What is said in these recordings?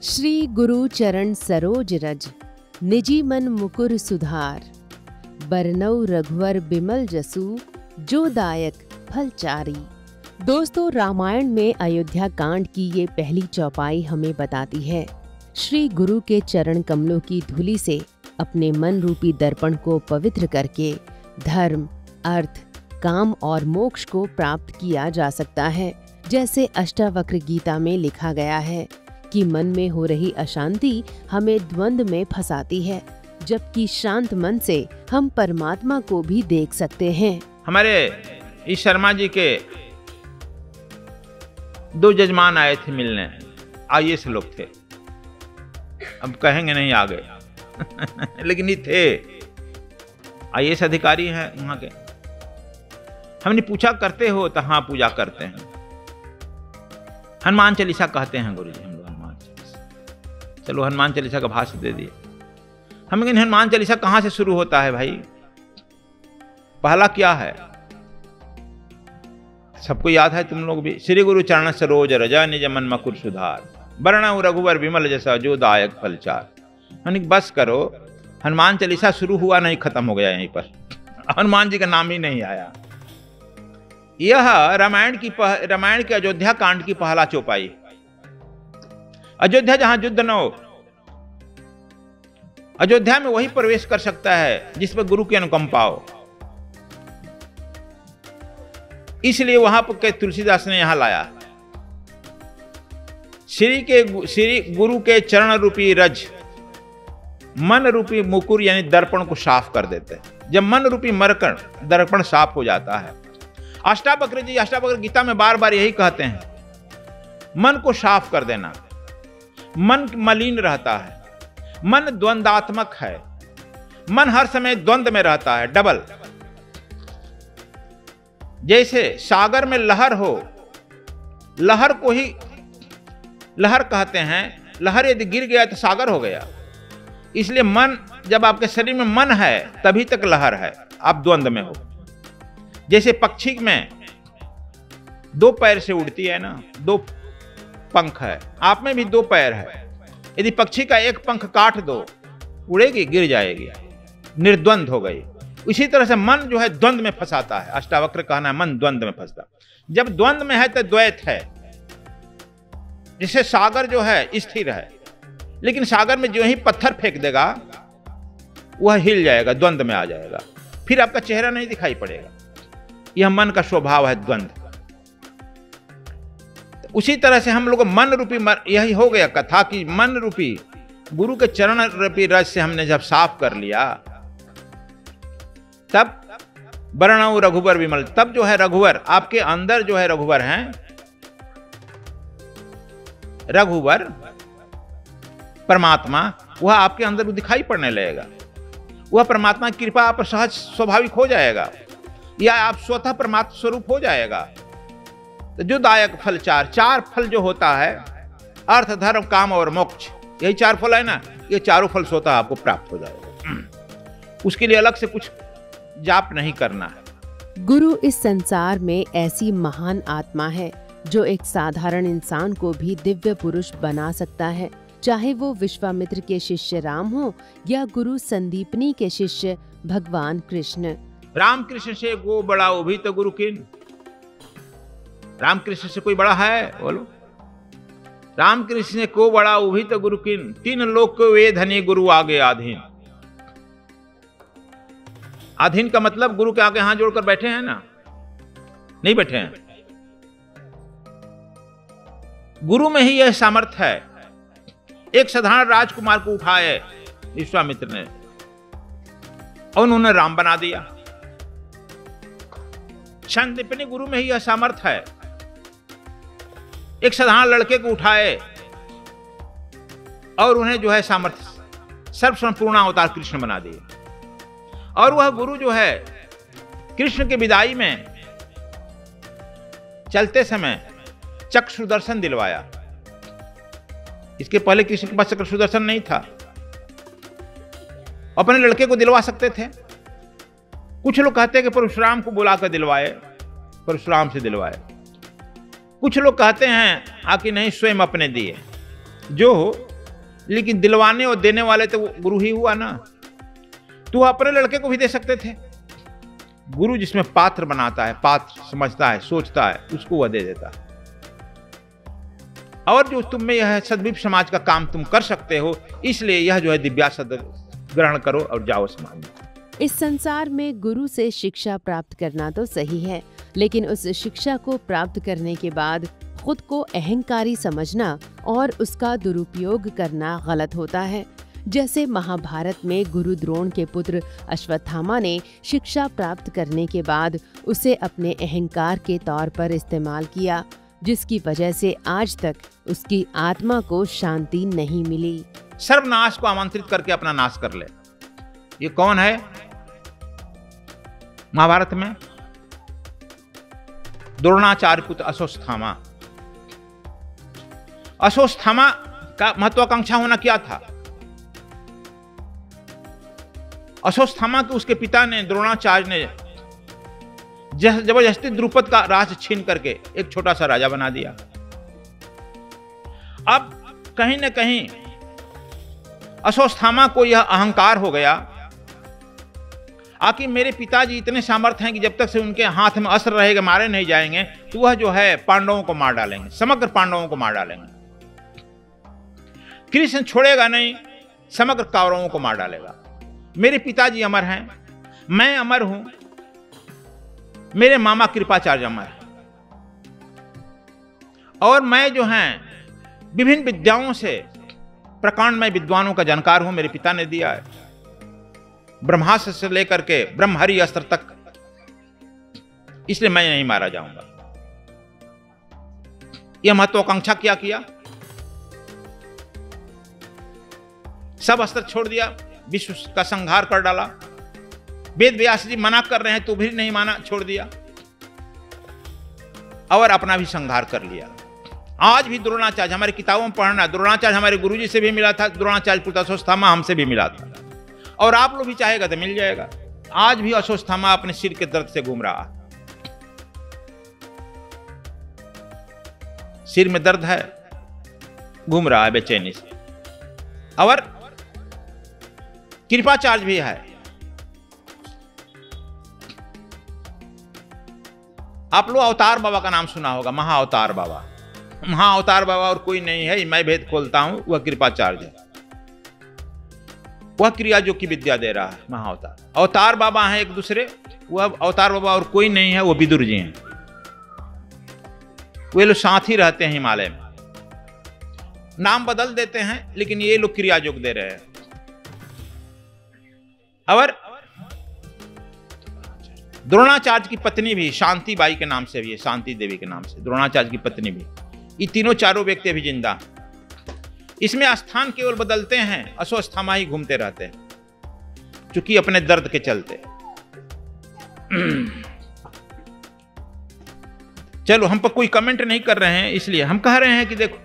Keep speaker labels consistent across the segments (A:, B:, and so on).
A: श्री गुरु चरण सरोज रज, निजी मन मुकुर सुधार। बरनऊ रघुवर बिमल जसु, जो दायक फलचारी। दोस्तों, रामायण में अयोध्या कांड की ये पहली चौपाई हमें बताती है श्री गुरु के चरण कमलों की धूलि से अपने मन रूपी दर्पण को पवित्र करके धर्म, अर्थ, काम और मोक्ष को प्राप्त किया जा सकता है। जैसे अष्टावक्र गीता में लिखा गया है कि मन में हो रही अशांति हमें द्वंद में फंसाती है, जबकि शांत मन से हम परमात्मा को भी देख सकते हैं।
B: हमारे इस शर्मा जी के दो जजमान आए थे मिलने, IAS लोग थे, अब कहेंगे नहीं आगे लेकिन ये थे IAS अधिकारी हैं वहां के। हमने पूछा करते हो तो हाँ पूजा करते हैं, हनुमान चालीसा कहते हैं गुरु जी हम लोग। हनुमान चालीसा, चलो हनुमान चालीसा का भाष्य दे दिए। हम लेकिन हनुमान चालीसा कहां से शुरू होता है भाई? पहला क्या है सबको याद है, तुम लोग भी। श्री गुरु चरण सरोज रज, निज मन मुकुर सुधार। बरनऊ रघुवर बिमल जसु, जो दायक फलचार। यानी बस करो, हनुमान चालीसा शुरू हुआ नहीं खत्म हो गया यहीं पर, हनुमान जी का नाम ही नहीं आया। यह रामायण के अयोध्या कांड की पहला चौपाई। अयोध्या जहां युद्ध न हो, अयोध्या में वही प्रवेश कर सकता है जिस पर गुरु की अनुकंपा हो। इसलिए वहां पर तुलसीदास ने यहां लाया श्री गुरु के चरण रूपी रज, मन रूपी मुकुर यानी दर्पण को साफ कर देते हैं। जब मन रूपी मरकण दर्पण साफ हो जाता है, अष्टावक्र गीता में बार बार यही कहते हैं, मन को साफ कर देना। मन मलिन रहता है, मन द्वंदात्मक है, मन हर समय द्वंद में रहता है, डबल। जैसे सागर में लहर हो, लहर को ही लहर कहते हैं, लहर यदि गिर गया तो सागर हो गया। इसलिए मन, जब आपके शरीर में मन है तभी तक लहर है, आप द्वंद में हो। जैसे पक्षी में दो पैर से उड़ती है ना, दो पंख है, आप में भी दो पैर है। यदि पक्षी का एक पंख काट दो, उड़ेगी, गिर जाएगी, निर्द्वंद हो गई। इसी तरह से मन जो है द्वंद में फंसाता है। अष्टावक्र कहना है मन द्वंद में फंसता। जब द्वंद में है तो द्वैत है। जिससे सागर जो है स्थिर है, लेकिन सागर में जो ही पत्थर फेंक देगा वह हिल जाएगा, द्वंद में आ जाएगा, फिर आपका चेहरा नहीं दिखाई पड़ेगा। यह मन का स्वभाव है, द्वंद। उसी तरह से हम लोग मन रूपी यही हो गया कथा कि मन रूपी गुरु के चरण रूपी रज से हमने जब साफ कर लिया, तब बरनऊ रघुवर विमल, तब जो है रघुवर आपके अंदर जो है रघुवर हैं, रघुवर परमात्मा, वह आपके अंदर दिखाई पड़ने लगेगा। वह परमात्मा की कृपा आप सहज स्वाभाविक हो जाएगा, या आप स्वतः परमात्मा स्वरूप हो जाएगा। तो जो दायक फल चार फल जो होता है, अर्थ, धर्म, काम और मोक्ष, यही चार फल है ना, ये चारों फल स्वतः आपको प्राप्त हो जाएगा। उसके लिए अलग से कुछ जाप नहीं करना है।
A: गुरु इस संसार में ऐसी महान आत्मा है जो एक साधारण इंसान को भी दिव्य पुरुष बना सकता है, चाहे वो विश्वामित्र के शिष्य राम हो या गुरु संदीपनी के शिष्य भगवान कृष्ण।
B: राम कृष्ण से गो बड़ा, वो भी तो गुरु किन। राम कृष्ण से कोई बड़ा है? बोलो। राम कृष्ण से को बड़ा, वो भी तो गुरु किन। तीन लोक को वे धनी, गुरु आगे आधीन। आधीन का मतलब गुरु के आगे हाथ जोड़कर बैठे हैं ना, नहीं बैठे हैं। गुरु में ही यह सामर्थ्य है। एक साधारण राजकुमार को उठाए विश्वामित्र ने और उन्होंने राम बना दिया। संदीपनी गुरु में ही यह सामर्थ्य है। एक साधारण लड़के को उठाए और उन्हें जो है सामर्थ्य सर्वसंपूर्ण अवतार कृष्ण बना दिया। और वह गुरु जो है कृष्ण के विदाई में चलते समय चक्र सुदर्शन दिलवाया। इसके पहले कृष्ण के पास चक्र सुदर्शन नहीं था, अपने लड़के को दिलवा सकते थे। कुछ लोग कहते हैं कि परशुराम को बुलाकर दिलवाए, परशुराम से दिलवाए। कुछ लोग कहते हैं आकि नहीं, स्वयं अपने दिए। जो हो, लेकिन दिलवाने और देने वाले तो वो गुरु ही हुआ ना। तो अपने लड़के को भी दे सकते थे। गुरु जिसमें पात्र बनाता है, पात्र समझता है, सोचता है, उसको वह दे देता है। और जो तुम में यह है, सद्वीप समाज का काम तुम कर सकते हो, इसलिए यह जो है दिव्यासद ग्रहण करो और जाओ समाज में।
A: इस संसार में गुरु से शिक्षा प्राप्त करना तो सही है, लेकिन उस शिक्षा को प्राप्त करने के बाद खुद को अहंकारी समझना और उसका दुरुपयोग करना गलत होता है। जैसे महाभारत में गुरु द्रोण के पुत्र अश्वत्थामा ने शिक्षा प्राप्त करने के बाद उसे अपने अहंकार के तौर पर इस्तेमाल किया, जिसकी वजह से आज तक उसकी आत्मा को शांति नहीं मिली।
B: सर्वनाश को आमंत्रित करके अपना नाश कर ले। ये कौन है महाभारत में? द्रोणाचार्य पुत्र अश्वत्थामा। अश्वत्थामा का महत्वाकांक्षा होना क्या था? अश्वत्थामा के उसके पिता ने, द्रोणाचार्य ने जबरदस्ती द्रुपद का राज छीन करके एक छोटा सा राजा बना दिया। अब कहीं न कहीं अश्वत्थामा को यह अहंकार हो गया, आखिर मेरे पिताजी इतने सामर्थ्य हैं कि जब तक से उनके हाथ में अस्त्र रहेगा, मारे नहीं जाएंगे, तो वह जो है पांडवों को मार डालेंगे, समग्र पांडवों को मार डालेंगे। कृष्ण छोड़ेगा नहीं, समग्र कौरवों को मार डालेगा। मेरे पिताजी अमर हैं, मैं अमर हूं, मेरे मामा कृपाचार्य अमर है, और मैं जो है विभिन्न विद्याओं से प्रकांडमय विद्वानों का जानकार हूं, मेरे पिता ने दिया है, ब्रह्मास्त्र से लेकर के ब्रह्महरि अस्त्र तक, इसलिए मैं नहीं मारा जाऊंगा। यह महत्वाकांक्षा क्या किया? सब अस्त्र छोड़ दिया, विश्व का संहार कर डाला। वेद व्यास जी मना कर रहे हैं तो भी नहीं माना, छोड़ दिया, और अपना भी संहार कर लिया। आज भी द्रोणाचार्य, हमारी किताबों में पढ़ना, द्रोणाचार्य हमारे गुरुजी से भी मिला था, द्रोणाचार्य पुत्र अश्वत्थामा हमसे भी मिला था, और आप लोग भी चाहेगा तो मिल जाएगा। आज भी अश्वत्थामा अपने सिर के दर्द से घूम रहा है। सिर में दर्द है, घूम रहा है बेचैनी से। और कृपाचार्य भी है। आप लोग अवतार बाबा का नाम सुना होगा, महाअवतार बाबा। महाअवतार बाबा और कोई नहीं है, मैं भेद खोलता हूं, वह कृपाचार्य है। वह क्रिया जो की विद्या दे रहा है, महाअवतार। अवतार बाबा हैं एक दूसरे, वह अवतार बाबा और कोई नहीं है, वो विदुर जी हैं। वे लोग साथ ही रहते हैं हिमालय में, नाम बदल देते हैं, लेकिन ये लोग क्रिया योग दे रहे हैं। और द्रोणाचार्य की पत्नी भी शांति बाई के नाम से भी है, शांति देवी के नाम से द्रोणाचार्य की पत्नी भी। ये तीनों चारों व्यक्ति अभी जिंदा। इसमें स्थान केवल बदलते हैं, अश्वत्थामा ही घूमते रहते हैं, चूंकि अपने दर्द के चलते। चलो, हम पर कोई कमेंट नहीं कर रहे हैं, इसलिए हम कह रहे हैं कि देखो,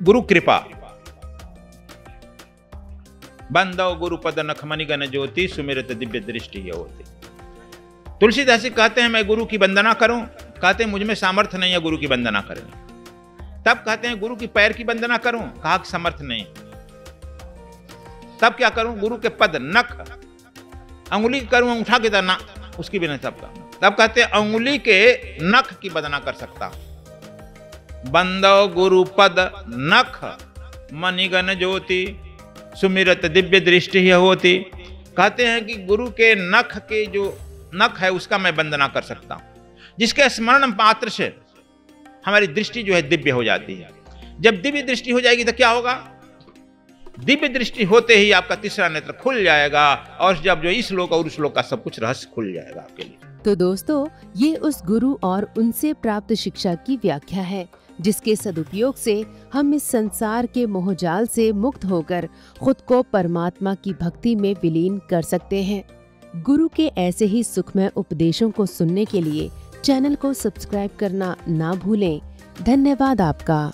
B: गुरु कृपा बंदो गुरुपद नखमणि गण ज्योति सुमिरत दिव्य दृष्टि है होती। तुलसीदास जी कहते हैं मैं गुरु की वंदना करूं, कहते हैं मुझ में सामर्थ्य नहीं है गुरु की वंदना करने। तब कहते हैं गुरु की पैर की वंदना करूं, कहा कि सामर्थ्य नहीं। तब क्या करूं? गुरु के पद नख अंगुली करूं, अंगूठा की तरह, उसकी भी नहीं। तब कहते हैं अंगुली के नख की वंदना कर सकता। बंदो गुरुपद नख मणिगण ज्योति सुमिरत दिव्य दृष्टि ही होती। कहते हैं कि गुरु के नख के जो नख है उसका मैं वंदना कर सकता हूं, जिसके स्मरण मात्र से हमारी दृष्टि जो है दिव्य हो जाती है। जब दिव्य दृष्टि हो जाएगी तो क्या होगा? दिव्य दृष्टि होते ही आपका तीसरा नेत्र खुल जाएगा, और जब जो इस लोक और उस लोक का सब कुछ रहस्य खुल जाएगा आपके लिए।
A: तो दोस्तों, ये उस गुरु और उनसे प्राप्त शिक्षा की व्याख्या है, जिसके सदुपयोग से हम इस संसार के मोहजाल से मुक्त होकर खुद को परमात्मा की भक्ति में विलीन कर सकते हैं। गुरु के ऐसे ही सुखमय उपदेशों को सुनने के लिए चैनल को सब्सक्राइब करना ना भूलें। धन्यवाद आपका।